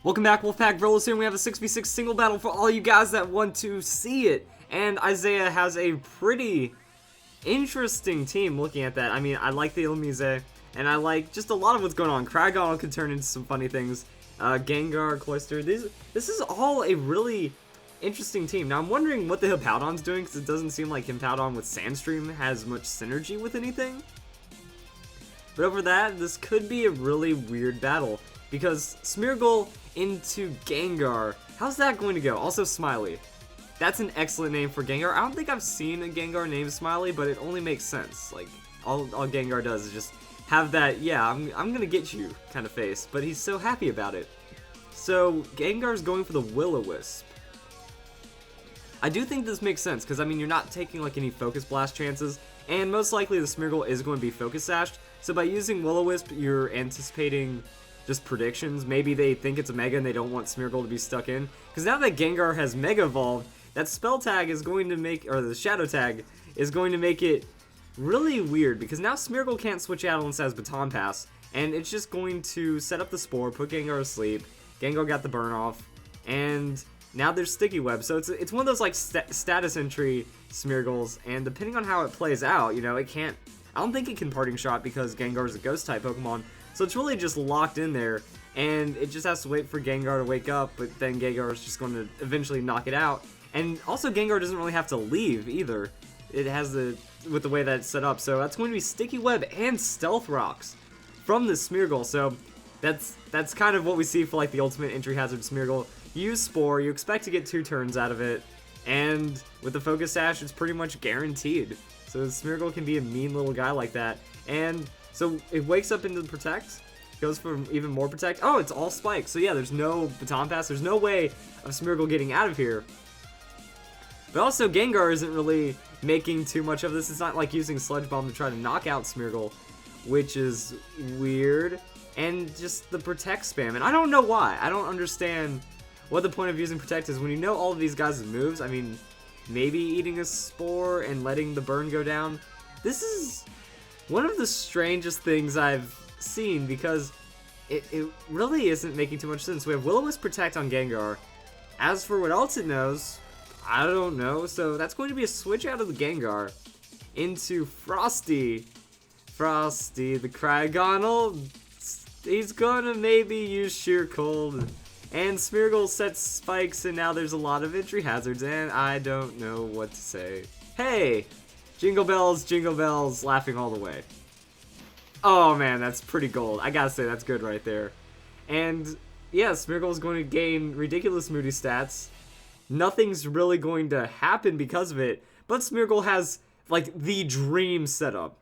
Welcome back, Wolfpack Bros here, and we have a 6v6 single battle for all you guys that want to see it. And Isaiah has a pretty interesting team looking at that. I mean, I like the Illumise, and I like just a lot of what's going on. Kragon could turn into some funny things. Gengar, Cloyster, this is all a really interesting team. Now, I'm wondering what the Hippowdon's doing, because it doesn't seem like Hippowdon with Sandstream has much synergy with anything. But over that, this could be a really weird battle, because Smeargle into Gengar, how's that going to go? Also Smiley, that's an excellent name for Gengar. I don't think I've seen a Gengar named Smiley, but it only makes sense. Like, all Gengar does is just have that, yeah, I'm gonna get you kind of face, but he's so happy about it. So Gengar's going for the Will-O-Wisp. I do think this makes sense, because I mean, you're not taking like any Focus Blast chances, and most likely the Smeargle is going to be Focus Sashed, so by using Will-O-Wisp, you're anticipating just predictions. Maybe they think it's a Mega and they don't want Smeargle to be stuck in. Because now that Gengar has Mega Evolved, that Spell Tag is going to make, or the Shadow Tag, is going to make it really weird. Because now Smeargle can't switch out unless it has Baton Pass. And it's just going to set up the Spore, put Gengar to sleep. Gengar got the Burn Off. And now there's Sticky Web. So it's one of those like status entry Smeargles. And depending on how it plays out, you know, it can't, I don't think it can Parting Shot because Gengar is a Ghost type Pokemon. So it's really just locked in there, and it just has to wait for Gengar to wake up, but then Gengar is just going to eventually knock it out. And also Gengar doesn't really have to leave either. It has with the way that it's set up. So that's going to be Sticky Web and Stealth Rocks from the Smeargle. So that's kind of what we see for like the ultimate entry hazard Smeargle. You use Spore, you expect to get 2 turns out of it, and with the Focus Sash, it's pretty much guaranteed. So Smeargle can be a mean little guy like that. And so it wakes up into the Protect, goes for even more Protect. Oh, it's all Spike. So yeah, there's no Baton Pass. There's no way of Smeargle getting out of here. But also, Gengar isn't really making too much of this. It's not like using Sludge Bomb to try to knock out Smeargle, which is weird. And just the Protect spam. And I don't know why. I don't understand what the point of using Protect is when you know all of these guys' moves. I mean, maybe eating a Spore and letting the burn go down. This is one of the strangest things I've seen, because it really isn't making too much sense. We have Will-O-Wisp Protect on Gengar. As for what else it knows, I don't know. So that's going to be a switch out of the Gengar into Frosty. Frosty, the Kragon, he's gonna maybe use Sheer Cold. And Smeargle sets spikes, and now there's a lot of entry hazards, and I don't know what to say. Hey! Jingle bells, laughing all the way. Oh man, that's pretty gold. I gotta say, that's good right there. And yeah, Smeargle is going to gain ridiculous Moody stats. Nothing's really going to happen because of it, but Smeargle has like the dream setup.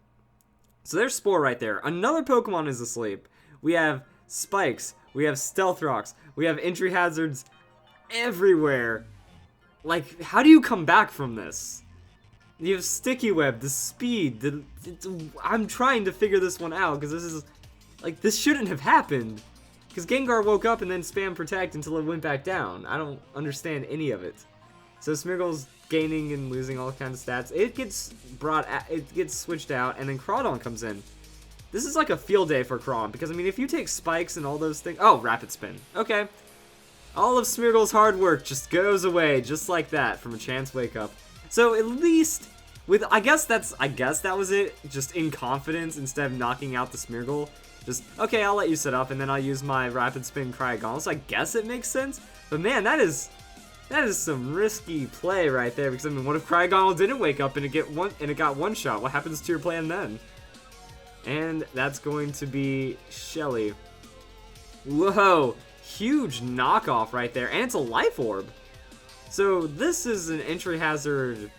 So there's Spore right there. Another Pokemon is asleep. We have Spikes, we have Stealth Rocks, we have entry hazards everywhere. Like, how do you come back from this? You have Sticky Web, the speed, I'm trying to figure this one out, because this is, like, this shouldn't have happened. Because Gengar woke up and then spammed Protect until it went back down. I don't understand any of it. So Smeargle's gaining and losing all kinds of stats. It gets switched out, and then Crawdon comes in. This is like a field day for Crawdon, because, I mean, if you take Spikes and all those things... Oh, Rapid Spin. Okay. All of Smeargle's hard work just goes away, just like that, from a chance wake up. So at least with, I guess that was it, just in confidence instead of knocking out the Smeargle. Just, okay, I'll let you set up and then I'll use my Rapid Spin Cryogonal. So I guess it makes sense. But man, that is some risky play right there, because I mean, what if Cryogonal didn't wake up and it got one shot? What happens to your plan then? And that's going to be Shelly. Whoa, huge knockoff right there, and it's a Life Orb. So this is an entry hazard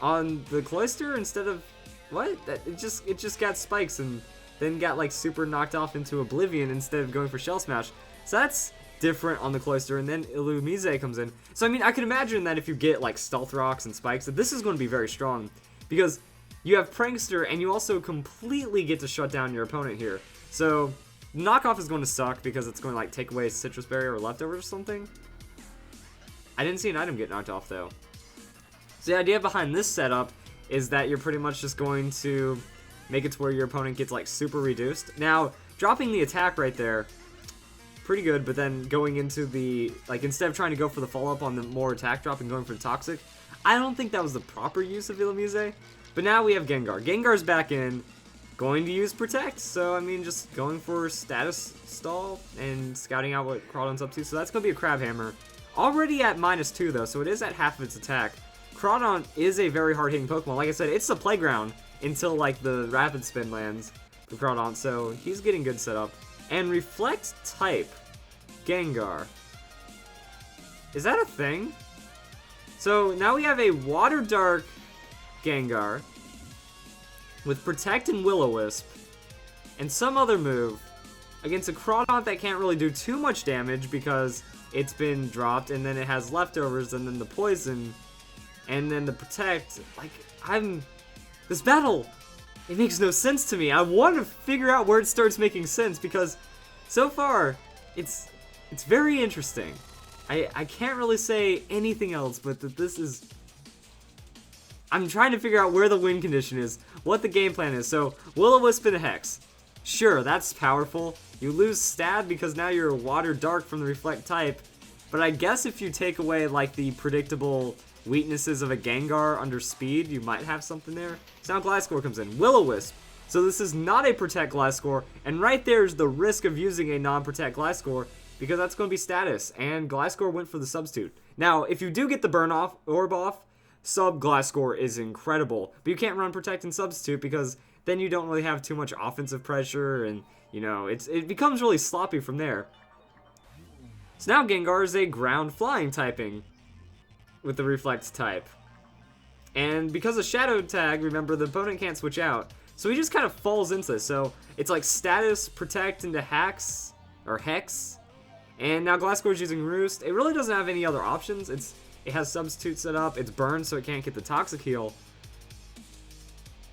on the Cloyster instead of what? It just got spikes and then got like super knocked off into Oblivion instead of going for Shell Smash. So that's different on the Cloyster, and then Illumise comes in. So I mean, I can imagine that if you get like Stealth Rocks and Spikes, that this is going to be very strong, because you have Prankster and you also completely get to shut down your opponent here. So knockoff is going to suck because it's going to like take away Citrus Berry or Leftovers or something. I didn't see an item get knocked off though. So the idea behind this setup is that you're pretty much just going to make it to where your opponent gets like super reduced. Now, dropping the attack right there pretty good, but then going into the, like, instead of trying to go for the follow-up on the more attack drop and going for the Toxic, I don't think that was the proper use of Illumise. But now we have Gengar. Gengar's back in, going to use Protect, so, I mean, just going for status stall and scouting out what Crawdon's up to. So that's going to be a Crab Hammer. Already at -2, though, so it is at half of its attack. Crawdon is a very hard-hitting Pokemon. Like I said, it's the playground until, like, the Rapid Spin lands for Crawdon, so he's getting good setup. And Reflect type Gengar. Is that a thing? So now we have a Water Dark Gengar with Protect and Will-O-Wisp and some other move against a Crawdon that can't really do too much damage because it's been dropped, and then it has leftovers, and then the Poison, and then the Protect. Like, this battle, it makes no sense to me. I want to figure out where it starts making sense, because so far, it's very interesting. I can't really say anything else, but that this is... I'm trying to figure out where the win condition is, what the game plan is. So, Will-O-Wisp and Hex. Sure, that's powerful. You lose Stab because now you're Water Dark from the Reflect type. But I guess if you take away, like, the predictable weaknesses of a Gengar under Speed, you might have something there. So now Gliscor comes in. Will-O-Wisp. So this is not a Protect Gliscor, and right there's the risk of using a non-Protect Gliscor, because that's going to be status, and Gliscor went for the Substitute. Now, if you do get the Burn off, Orb off, Sub Gliscor is incredible, but you can't run Protect and Substitute because then you don't really have too much offensive pressure, and, you know, it becomes really sloppy from there. So now Gengar is a Ground Flying typing with the Reflect type. And because of Shadow Tag, remember, the opponent can't switch out, so he just kind of falls into this. So it's like status, Protect into Hex, and now Gliscor is using Roost. It really doesn't have any other options. It has Substitute set up, it's burned so it can't get the Toxic Heal.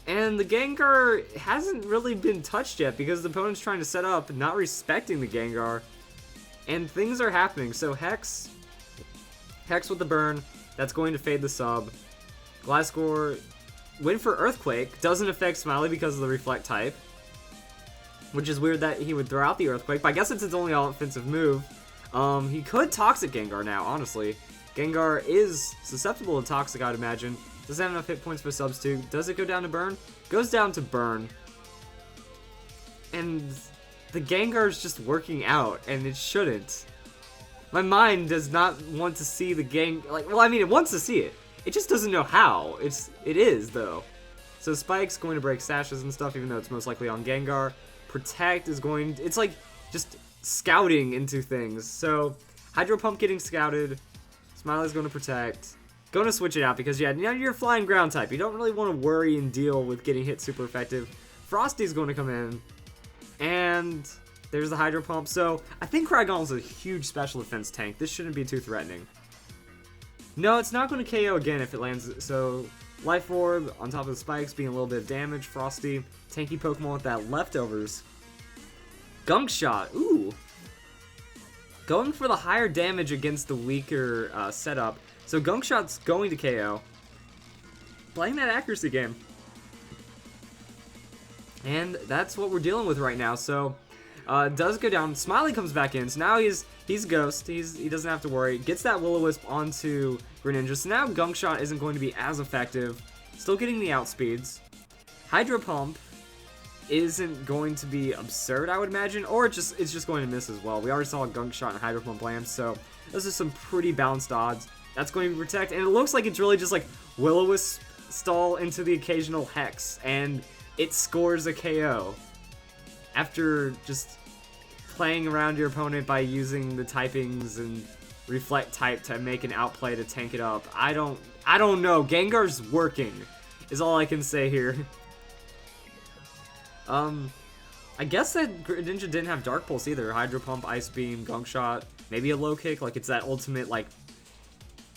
And the Gengar hasn't really been touched yet because the opponent's trying to set up, not respecting the Gengar. And things are happening. So Hex with the burn, that's going to fade the sub. Gliscor went for Earthquake, doesn't affect Smiley because of the Reflect type. Which is weird that he would throw out the Earthquake, but I guess it's its only offensive move. He could Toxic Gengar now, honestly. Gengar is susceptible to Toxic, I'd imagine. Doesn't have enough hit points for Substitute. Does it go down to Burn? Goes down to Burn. And the Gengar's just working out, and it shouldn't. My mind does not want to see the well, I mean, it wants to see it. It just doesn't know how. It is, though. So Spike's going to break sashes and stuff, even though it's most likely on Gengar. Protect is going... It's like just scouting into things. So Hydro Pump getting scouted. Smiley's going to Protect. Going to switch it out because, yeah, now you're Flying Ground type. You don't really want to worry and deal with getting hit super effective. Frosty's going to come in. And there's the Hydro Pump. So I think Craggon's a huge special defense tank. This shouldn't be too threatening. No, it's not going to KO again if it lands. So Life Orb on top of the spikes, being a little bit of damage. Frosty, tanky Pokemon with that leftovers. Gunk Shot, ooh. Going for the higher damage against the weaker setup. So Gunk Shot's going to KO. Playing that accuracy game. And that's what we're dealing with right now. So does go down. Smiley comes back in. So now he's Ghost. He doesn't have to worry. Gets that Will-O-Wisp onto Greninja. So now Gunk Shot isn't going to be as effective. Still getting the outspeeds. Hydro Pump isn't going to be absurd, I would imagine, or it's just going to miss as well. We already saw a Gunk Shot and Hydro Pump land, so those are some pretty balanced odds. That's going to be Protect, and it looks like it's really just like Will-O-Wisp stall into the occasional Hex, and it scores a KO. After just playing around your opponent by using the typings and Reflect type to make an outplay to tank it up. I don't know. Gengar's working, is all I can say here. I guess that Greninja didn't have Dark Pulse either. Hydro Pump, Ice Beam, Gunk Shot, maybe a low kick, like it's that ultimate, like,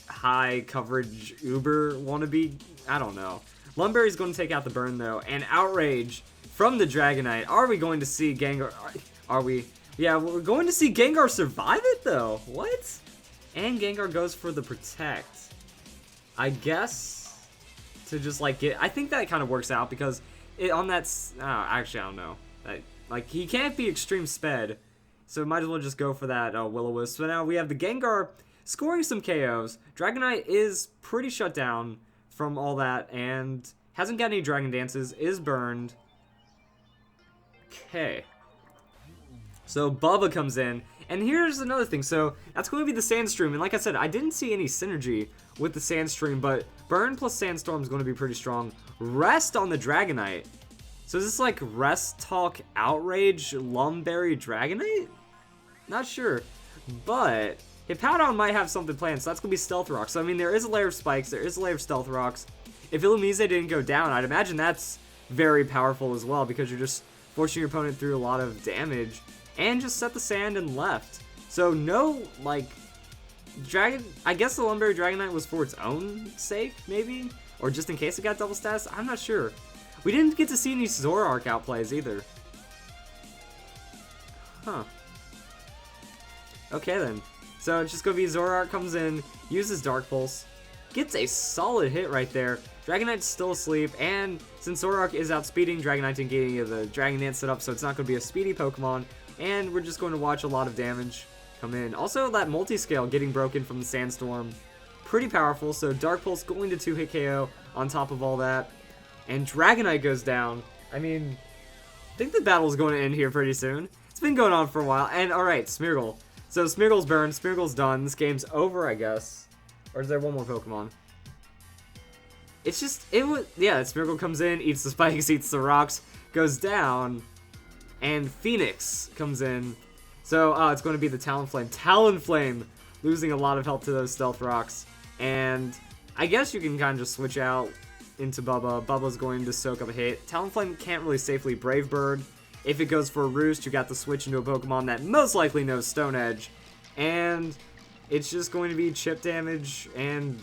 high coverage Uber wannabe. I don't know. Lumberry's going to take out the burn, though, and Outrage from the Dragonite. Are we going to see Gengar? Are we? Yeah, we're going to see Gengar survive it, though. What? And Gengar goes for the Protect. I guess to just, like, get... I think that kind of works out because... on that, actually, I don't know. Like, he can't be extreme sped, So might as well just go for that Will-O-Wisp. So now we have the Gengar scoring some KOs. Dragonite is pretty shut down from all that and hasn't got any Dragon Dances, is burned. Okay. So Bubba comes in, and here's another thing. So that's going to be the Sandstream, and like I said, I didn't see any synergy with the Sandstream, but Burn plus Sandstorm is going to be pretty strong. Rest on the Dragonite. So is this like Rest Talk Outrage Lumberry Dragonite? Not sure, but Hippowdon might have something planned, so that's going to be Stealth Rocks. So I mean, there is a layer of Spikes, there is a layer of Stealth Rocks. If Illumise didn't go down, I'd imagine that's very powerful as well, because you're just forcing your opponent through a lot of damage. And just set the sand and left. So no, like, Dragon, I guess the Lumberry Dragonite was for its own sake, maybe? Or just in case it got double status? I'm not sure. We didn't get to see any Zoroark outplays either. Huh. Okay then. So it's just gonna be Zoroark comes in, uses Dark Pulse, gets a solid hit right there. Dragonite's still asleep, and since Zoroark is outspeeding, Dragonite didn't get any of the Dragon Dance set up, so it's not gonna be a speedy Pokemon. And we're just going to watch a lot of damage come in. Also, that multi-scale getting broken from the Sandstorm, pretty powerful. So Dark Pulse going to 2-hit KO on top of all that. And Dragonite goes down. I mean, I think the battle is going to end here pretty soon. It's been going on for a while. And alright, Smeargle. So Smeargle's burned. Smeargle's done. This game's over, I guess. Or is there one more Pokemon? It's just, yeah, Smeargle comes in, eats the spikes, eats the rocks, goes down. And Phoenix comes in. So it's going to be the Talonflame. Talonflame losing a lot of health to those Stealth Rocks. And I guess you can kind of just switch out into Bubba. Bubba's going to soak up a hit. Talonflame can't really safely Brave Bird. If it goes for a Roost, you got to switch into a Pokemon that most likely knows Stone Edge. And it's just going to be chip damage and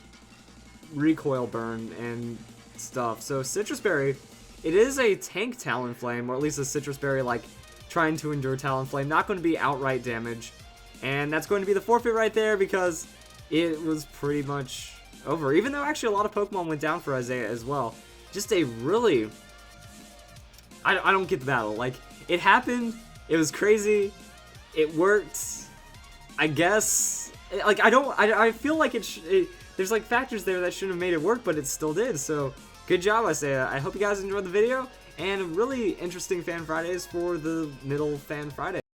recoil burn and stuff. So Citrus Berry. It is a tank Talonflame, or at least a Citrus Berry, like, trying to endure Talonflame. Not going to be outright damage. And that's going to be the forfeit right there, because it was pretty much over. Even though actually a lot of Pokemon went down for Isaiah as well. Just a really... I don't get the battle. Like, it happened. It was crazy. It worked. I guess... Like, I feel like there's, like, factors there that shouldn't have made it work, but it still did, so... Good job, Isaiah. I hope you guys enjoyed the video, and really interesting Fan Fridays for the middle Fan Friday.